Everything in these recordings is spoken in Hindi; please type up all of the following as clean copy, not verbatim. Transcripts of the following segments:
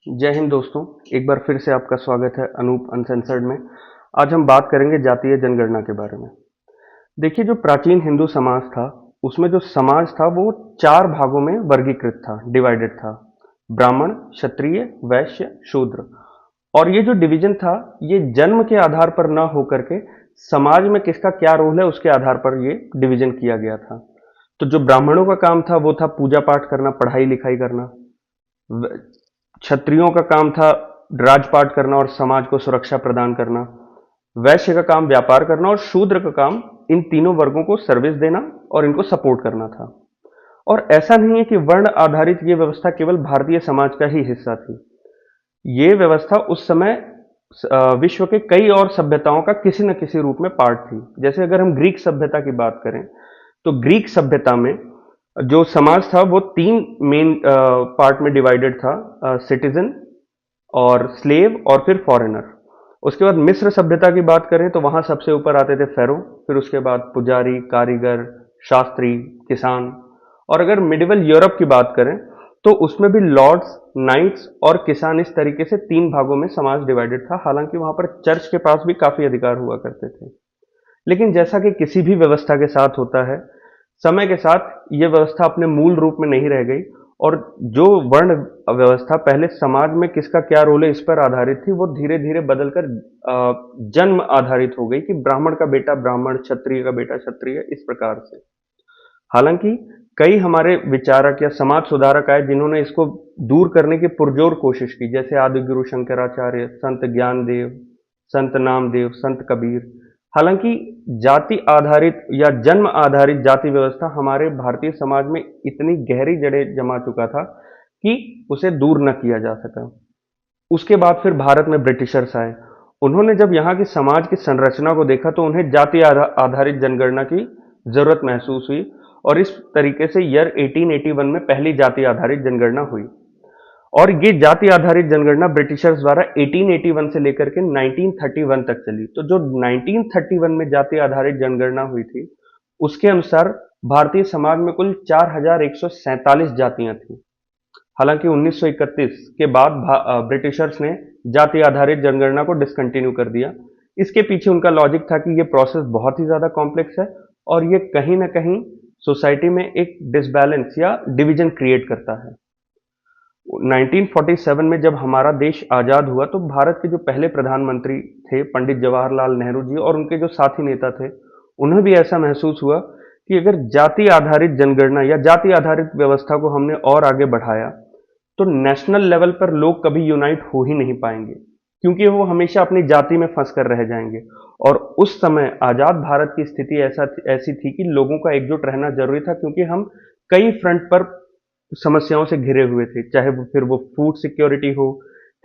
जय हिंद दोस्तों। एक बार फिर से आपका स्वागत है अनूप अनसेंसर्ड में। आज हम बात करेंगे जातीय जनगणना के बारे में। देखिए, जो प्राचीन हिंदू समाज था, उसमें जो समाज था वो चार भागों में वर्गीकृत था, डिवाइडेड था। ब्राह्मण, क्षत्रिय, वैश्य, शूद्र। और ये जो डिवीजन था, ये जन्म के आधार पर ना होकर के समाज में किसका क्या रोल है उसके आधार पर ये डिवीजन किया गया था। तो जो ब्राह्मणों का काम था वो था पूजा पाठ करना, पढ़ाई लिखाई करना। क्षत्रियों का काम था राजपाट करना और समाज को सुरक्षा प्रदान करना। वैश्य का काम व्यापार करना और शूद्र का काम इन तीनों वर्गों को सर्विस देना और इनको सपोर्ट करना था। और ऐसा नहीं है कि वर्ण आधारित ये व्यवस्था केवल भारतीय समाज का ही हिस्सा थी। ये व्यवस्था उस समय विश्व के कई और सभ्यताओं का किसी न किसी रूप में पार्ट थी। जैसे अगर हम ग्रीक सभ्यता की बात करें, तो ग्रीक सभ्यता में जो समाज था वो तीन मेन पार्ट में डिवाइडेड था: सिटीजन और स्लेव और फिर फॉरेनर। उसके बाद मिस्र सभ्यता की बात करें तो वहां सबसे ऊपर आते थे फेरो, फिर उसके बाद पुजारी, कारीगर, शास्त्री, किसान। और अगर मिडिवल यूरोप की बात करें तो उसमें भी लॉर्ड्स, नाइट्स और किसान, इस तरीके से तीन भागों में समाज डिवाइडेड था। हालांकि वहां पर चर्च के पास भी काफी अधिकार हुआ करते थे। लेकिन जैसा कि किसी भी व्यवस्था के साथ होता है, समय के साथ यह व्यवस्था अपने मूल रूप में नहीं रह गई। और जो वर्ण व्यवस्था पहले समाज में किसका क्या रोल है इस पर आधारित थी, वो धीरे धीरे बदलकर जन्म आधारित हो गई कि ब्राह्मण का बेटा ब्राह्मण, क्षत्रिय का बेटा क्षत्रिय, इस प्रकार से। हालांकि कई हमारे विचारक या समाज सुधारक आए जिन्होंने इसको दूर करने की पुरजोर कोशिश की, जैसे आदिगुरु शंकराचार्य, संत ज्ञानदेव, संत नामदेव, संत कबीर। हालांकि जाति आधारित या जन्म आधारित जाति व्यवस्था हमारे भारतीय समाज में इतनी गहरी जड़ें जमा चुका था कि उसे दूर न किया जा सका। उसके बाद फिर भारत में ब्रिटिशर्स आए। उन्होंने जब यहाँ की समाज की संरचना को देखा तो उन्हें जाति आधारित जनगणना की जरूरत महसूस हुई। और इस तरीके से ईयर 1881 में पहली जाति आधारित जनगणना हुई। और ये जाति आधारित जनगणना ब्रिटिशर्स द्वारा 1881 से लेकर के 1931 तक चली। तो जो 1931 में जाति आधारित जनगणना हुई थी, उसके अनुसार भारतीय समाज में कुल 4147 जातियां थी। हालांकि 1931 के बाद ब्रिटिशर्स ने जाति आधारित जनगणना को डिसकंटिन्यू कर दिया। इसके पीछे उनका लॉजिक था कि ये प्रोसेस बहुत ही ज्यादा कॉम्प्लेक्स है और ये कहीं ना कहीं सोसाइटी में एक डिसबैलेंस या डिवीजन क्रिएट करता है। 1947 में जब हमारा देश आजाद हुआ तो भारत के जो पहले प्रधानमंत्री थे पंडित जवाहरलाल नेहरू जी और उनके जो साथी नेता थे, उन्हें भी ऐसा महसूस हुआ कि अगर जाति आधारित जनगणना या जाति आधारित व्यवस्था को हमने और आगे बढ़ाया तो नेशनल लेवल पर लोग कभी यूनाइट हो ही नहीं पाएंगे, क्योंकि वो हमेशा अपनी जाति में फंस कर रह जाएंगे। और उस समय आजाद भारत की स्थिति ऐसी थी कि लोगों का एकजुट रहना जरूरी था, क्योंकि हम कई फ्रंट पर समस्याओं से घिरे हुए थे, चाहे वो फिर वो फूड सिक्योरिटी हो,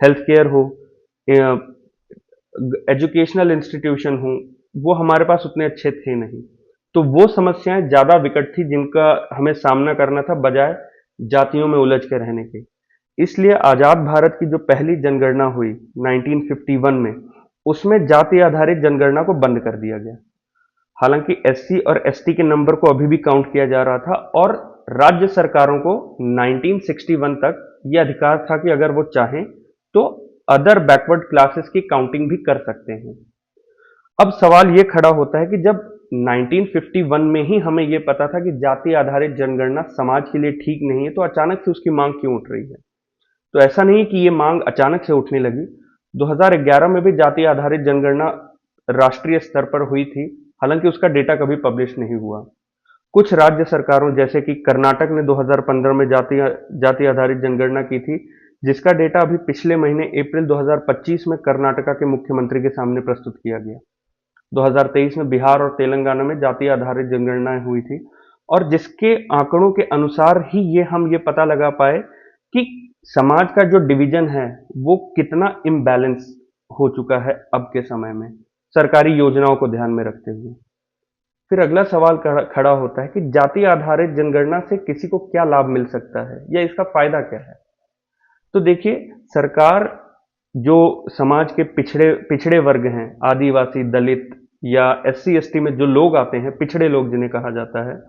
हेल्थ केयर हो, एजुकेशनल इंस्टीट्यूशन हो, वो हमारे पास उतने अच्छे थे नहीं। तो वो समस्याएं ज्यादा विकट थी जिनका हमें सामना करना था, बजाय जातियों में उलझ के रहने के। इसलिए आजाद भारत की जो पहली जनगणना हुई 1951 में, उसमें जाति आधारित जनगणना को बंद कर दिया गया। हालांकि एससी और एसटी के नंबर को अभी भी काउंट किया जा रहा था और राज्य सरकारों को 1961 तक यह अधिकार था कि अगर वो चाहें तो अदर बैकवर्ड क्लासेस की काउंटिंग भी कर सकते हैं। अब सवाल ये खड़ा होता है कि जब 1951 में ही हमें यह पता था कि जाति आधारित जनगणना समाज के लिए ठीक नहीं है, तो अचानक से उसकी मांग क्यों उठ रही है? तो ऐसा नहीं कि ये मांग अचानक से उठने लगी। 2011 में भी जाति आधारित जनगणना राष्ट्रीय स्तर पर हुई थी, हालांकि उसका डेटा कभी पब्लिश नहीं हुआ। कुछ राज्य सरकारों जैसे कि कर्नाटक ने 2015 में जाति आधारित जनगणना की थी, जिसका डेटा अभी पिछले महीने अप्रैल 2025 में कर्नाटका के मुख्यमंत्री के सामने प्रस्तुत किया गया। 2023 में बिहार और तेलंगाना में जाति आधारित जनगणनाएं हुई थी, और जिसके आंकड़ों के अनुसार ही हम ये पता लगा पाए कि समाज का जो डिवीजन है वो कितना इम्बैलेंस हो चुका है अब के समय में, सरकारी योजनाओं को ध्यान में रखते हुए। फिर अगला सवाल खड़ा होता है कि जाति आधारित जनगणना से किसी को क्या लाभ मिल सकता है या इसका फायदा क्या है? तो देखिए, सरकार जो समाज के पिछड़े पिछड़े वर्ग हैं, आदिवासी, दलित या एससी एसटी में जो लोग आते हैं, पिछड़े लोग जिन्हें कहा जाता है,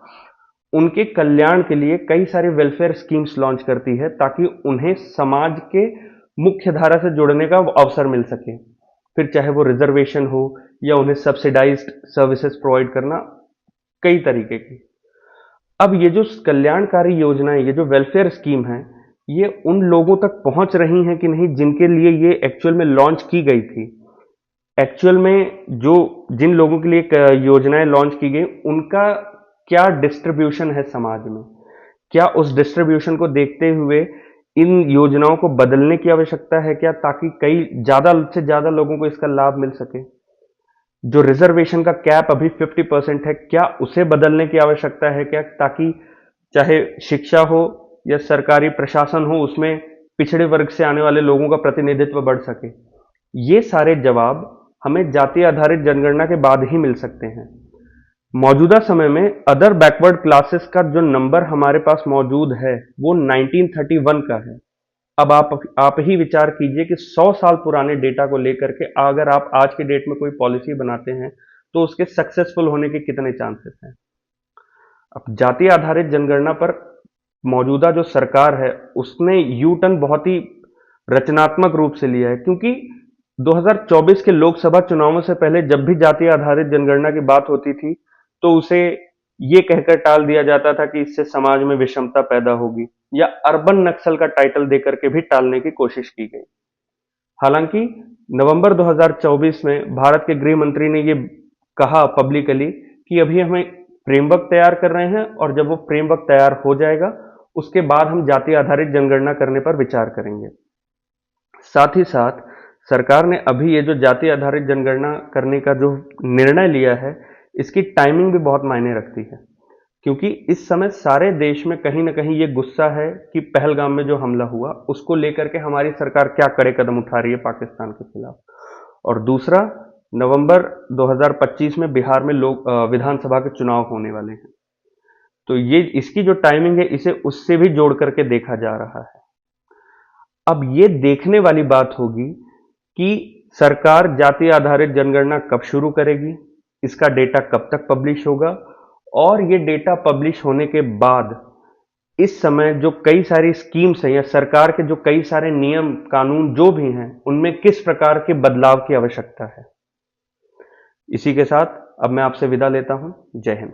उनके कल्याण के लिए कई सारे वेलफेयर स्कीम्स लॉन्च करती है, ताकि उन्हें समाज के मुख्य धारा से जुड़ने का अवसर मिल सके, फिर चाहे वो रिजर्वेशन हो या उन्हें सब्सिडाइज्ड सर्विसेज प्रोवाइड करना, कई तरीके की। अब ये जो कल्याणकारी योजनाएं, ये जो वेलफेयर स्कीम है, ये उन लोगों तक पहुंच रही हैं कि नहीं जिनके लिए ये एक्चुअल में लॉन्च की गई थी। एक्चुअल में जो जिन लोगों के लिए योजनाएं लॉन्च की गई, उनका क्या डिस्ट्रीब्यूशन है समाज में, क्या उस डिस्ट्रीब्यूशन को देखते हुए इन योजनाओं को बदलने की आवश्यकता है क्या, ताकि कई ज्यादा से ज्यादा लोगों को इसका लाभ मिल सके। जो रिजर्वेशन का कैप अभी 50% है, क्या उसे बदलने की आवश्यकता है क्या, ताकि चाहे शिक्षा हो या सरकारी प्रशासन हो, उसमें पिछड़े वर्ग से आने वाले लोगों का प्रतिनिधित्व बढ़ सके। ये सारे जवाब हमें जाति आधारित जनगणना के बाद ही मिल सकते हैं। मौजूदा समय में अदर बैकवर्ड क्लासेस का जो नंबर हमारे पास मौजूद है वो 1931 का है। अब आप ही विचार कीजिए कि 100 साल पुराने डेटा को लेकर के अगर आप आज के डेट में कोई पॉलिसी बनाते हैं तो उसके सक्सेसफुल होने के कितने चांसेस हैं। अब जाति आधारित जनगणना पर मौजूदा जो सरकार है उसने यू टर्न बहुत ही रचनात्मक रूप से लिया है, क्योंकि 2024 के लोकसभा चुनावों से पहले जब भी जाति आधारित जनगणना की बात होती थी तो उसे ये कहकर टाल दिया जाता था कि इससे समाज में विषमता पैदा होगी, या अर्बन नक्सल का टाइटल देकर के भी टालने की कोशिश की गई। हालांकि नवंबर 2024 में भारत के गृह मंत्री ने ये कहा पब्लिकली कि अभी हमें फ्रेमवर्क तैयार कर रहे हैं और जब वो फ्रेमवर्क तैयार हो जाएगा उसके बाद हम जाति आधारित जनगणना करने पर विचार करेंगे। साथ ही साथ सरकार ने अभी ये जो जाति आधारित जनगणना करने का जो निर्णय लिया है, इसकी टाइमिंग भी बहुत मायने रखती है, क्योंकि इस समय सारे देश में कहीं ना कहीं ये गुस्सा है कि पहलगाम में जो हमला हुआ उसको लेकर के हमारी सरकार क्या कड़े कदम उठा रही है पाकिस्तान के खिलाफ। और दूसरा, नवंबर 2025 में बिहार में विधानसभा के चुनाव होने वाले हैं, तो ये इसकी जो टाइमिंग है इसे उससे भी जोड़ करके देखा जा रहा है। अब ये देखने वाली बात होगी कि सरकार जाति आधारित जनगणना कब शुरू करेगी, इसका डेटा कब तक पब्लिश होगा, और ये डेटा पब्लिश होने के बाद इस समय जो कई सारी स्कीम्स हैं या सरकार के जो कई सारे नियम कानून जो भी हैं उनमें किस प्रकार के बदलाव की आवश्यकता है। इसी के साथ अब मैं आपसे विदा लेता हूं। जय हिंद।